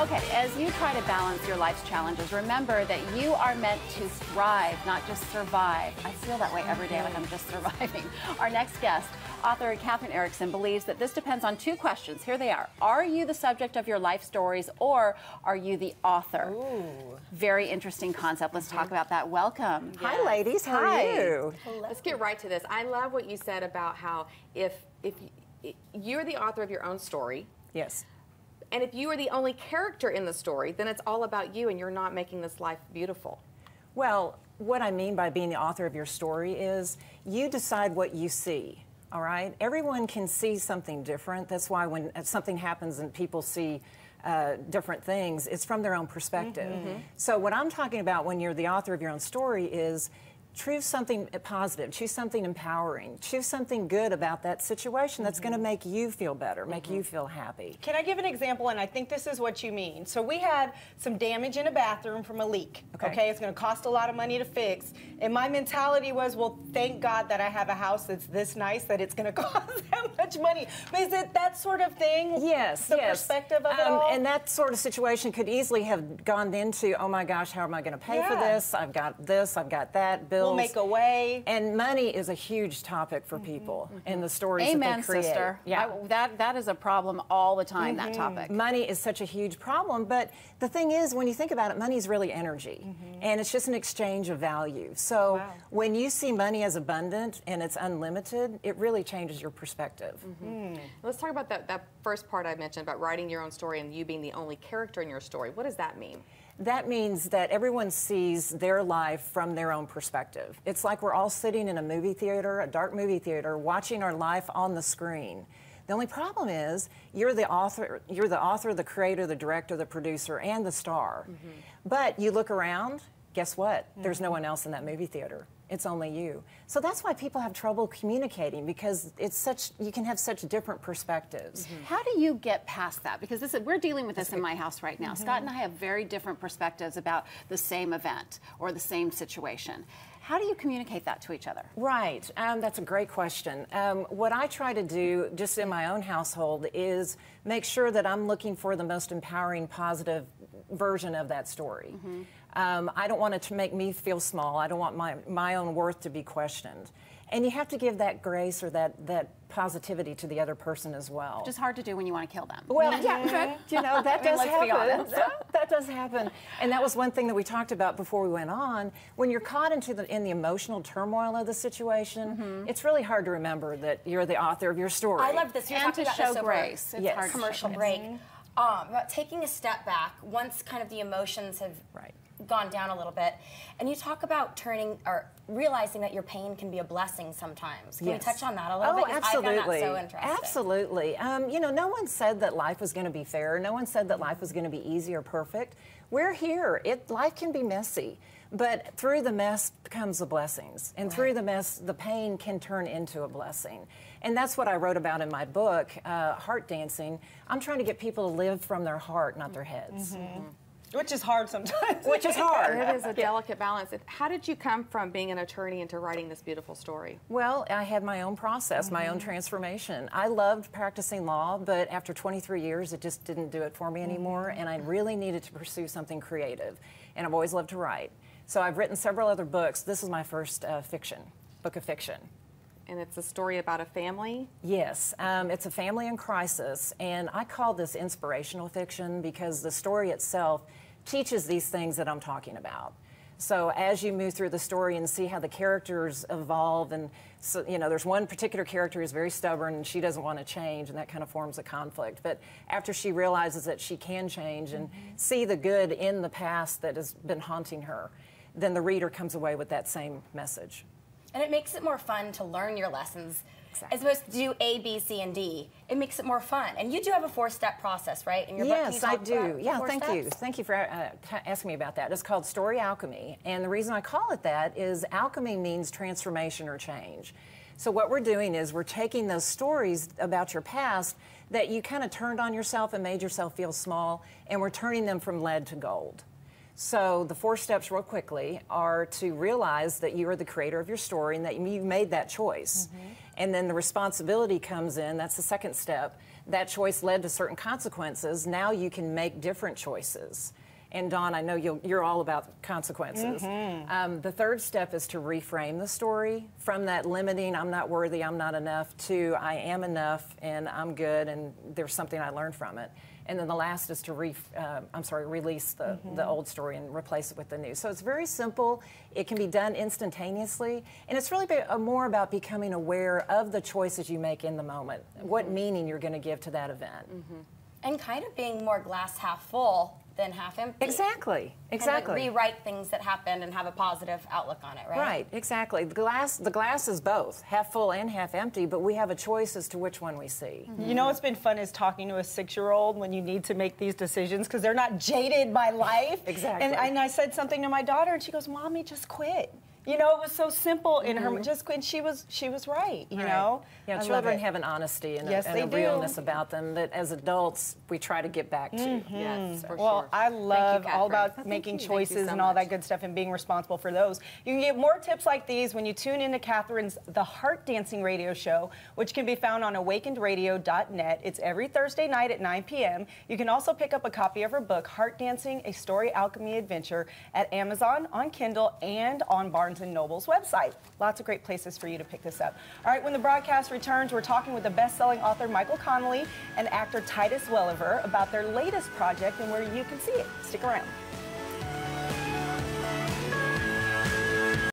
Okay, as you try to balance your life's challenges, remember that you are meant to thrive, not just survive. I feel that way every day, like I'm just surviving. Our next guest, author Kathryn Eriksen, believes that this depends on two questions. Here they are. Are you the subject of your life stories, or are you the author? Ooh. Very interesting concept. Let's talk about that. Welcome. Yes. Hi, ladies. How are you? Hello. Let's get right to this. I love what you said about how if you're the author of your own story. Yes. And if you are the only character in the story, then it's all about you and you're not making this life beautiful. Well, what I mean by being the author of your story is you decide what you see, all right? Everyone can see something different. That's why when something happens and people see different things, it's from their own perspective. So what I'm talking about when you're the author of your own story is choose something positive, choose something empowering, choose something good about that situation that's going to make you feel better, make you feel happy. Can I give an example? And I think this is what you mean. So we had some damage in a bathroom from a leak. Okay, it's going to cost a lot of money to fix. And my mentality was, well, thank God that I have a house that's this nice that it's going to cost that much money. But is it that sort of thing? Yes, the perspective of it all? And that sort of situation could easily have gone into, oh my gosh, how am I going to pay for this? I've got that, bills. We'll make a way. And money is a huge topic for people in the stories that they create. Sister. Yeah. That is a problem all the time, that topic. Money is such a huge problem, but the thing is, when you think about it, money is really energy, and it's just an exchange of value. So when you see money as abundant and it's unlimited, it really changes your perspective. Let's talk about that first part I mentioned about writing your own story and you being the only character in your story. What does that mean? That means that everyone sees their life from their own perspective. It's like we're all sitting in a movie theater, a dark movie theater, watching our life on the screen. The only problem is you're the author, the creator, the director, the producer, and the star. But you look around, guess what? There's no one else in that movie theater. It's only you. So that's why people have trouble communicating, because you can have such different perspectives. How do you get past that? Because we're dealing with this in my house right now. Scott and I have very different perspectives about the same event or the same situation. How do you communicate that to each other? Right. That's a great question. What I try to do just in my own household is make sure that I'm looking for the most empowering, positive version of that story. I don't want it to make me feel small. I don't want my own worth to be questioned. And you have to give that grace or that positivity to the other person as well. Which is hard to do when you want to kill them. Well, yeah, but, you know, that does let's be happen. honest. That does happen. And that was one thing that we talked about before we went on. When you're caught in the emotional turmoil of the situation, it's really hard to remember that you're the author of your story. I love this. You're And talking to about show this over grace. It's hard to commercial show break. About taking a step back once kind of the emotions have gone down a little bit, and you talk about realizing that your pain can be a blessing sometimes. Can we touch on that a little bit? Absolutely. I found that so interesting. Absolutely. You know, no one said that life was going to be fair. No one said that life was going to be easy or perfect. We're here. Life can be messy, but through the mess comes the blessings, and through the mess, the pain can turn into a blessing. And that's what I wrote about in my book, Heart Dancing. I'm trying to get people to live from their heart, not their heads. Which is hard sometimes. Which is hard. It is a delicate balance. How did you come from being an attorney into writing this beautiful story? Well, I had my own process, my own transformation. I loved practicing law, but after 23 years, it just didn't do it for me anymore, and I really needed to pursue something creative. And I've always loved to write. So I've written several other books. This is my first book of fiction. And it's a story about a family? Yes, it's a family in crisis, and I call this inspirational fiction because the story itself teaches these things that I'm talking about. So as you move through the story and see how the characters evolve, and so, you know, there's one particular character who's very stubborn and she doesn't want to change, and that kind of forms a conflict. But after she realizes that she can change and see the good in the past that has been haunting her, then the reader comes away with that same message. And it makes it more fun to learn your lessons. As opposed to do A, B, C, and D. It makes it more fun. And you do have a 4-step process, right? In your book, yes, I do. Yeah, thank you. Thank you for asking me about that. It's called Story Alchemy. And the reason I call it that is alchemy means transformation or change. So what we're doing is we're taking those stories about your past that you kind of turned on yourself and made yourself feel small, and we're turning them from lead to gold. So the 4 steps, real quickly, are to realize that you are the creator of your story and that you made that choice. And then the responsibility comes in, that's the second step, that choice led to certain consequences. Now you can make different choices. And Dawn, I know you're all about consequences. The third step is to reframe the story from that limiting, I'm not worthy, I'm not enough, to I am enough and I'm good and there's something I learned from it. And then the last is to release the old story and replace it with the new. So it's very simple. It can be done instantaneously. And it's really more about becoming aware of the choices you make in the moment, what meaning you're going to give to that event. And kind of being more glass half full than half empty. Exactly. Kind of like rewrite things that happened and have a positive outlook on it, right? Right, exactly. The glass is both, half full and half empty, but we have a choice as to which one we see. You know what's been fun is talking to a 6-year-old when you need to make these decisions because they're not jaded by life. Exactly. And I said something to my daughter and she goes, Mommy, just quit. You know, it was so simple in her, just quit. She was right, you know? Yeah, children have an honesty and a realness about them that as adults we try to get back to. Yes, for Well, sure. I love all about Thank making you. choices Thank you so and all much. that good stuff and being responsible for those. You can get more tips like these when you tune into Kathryn's The Heart Dancing Radio Show, which can be found on awakenedradio.net. It's every Thursday night at 9 p.m. You can also pick up a copy of her book, Heart Dancing, A Story Alchemy Adventure, at Amazon, on Kindle, and on Barnes & Noble's website. Lots of great places for you to pick this up. All right, when the broadcast returns, we're talking with the best-selling author Michael Connelly and actor Titus Welliver about their latest project and where you can see it. Stick around.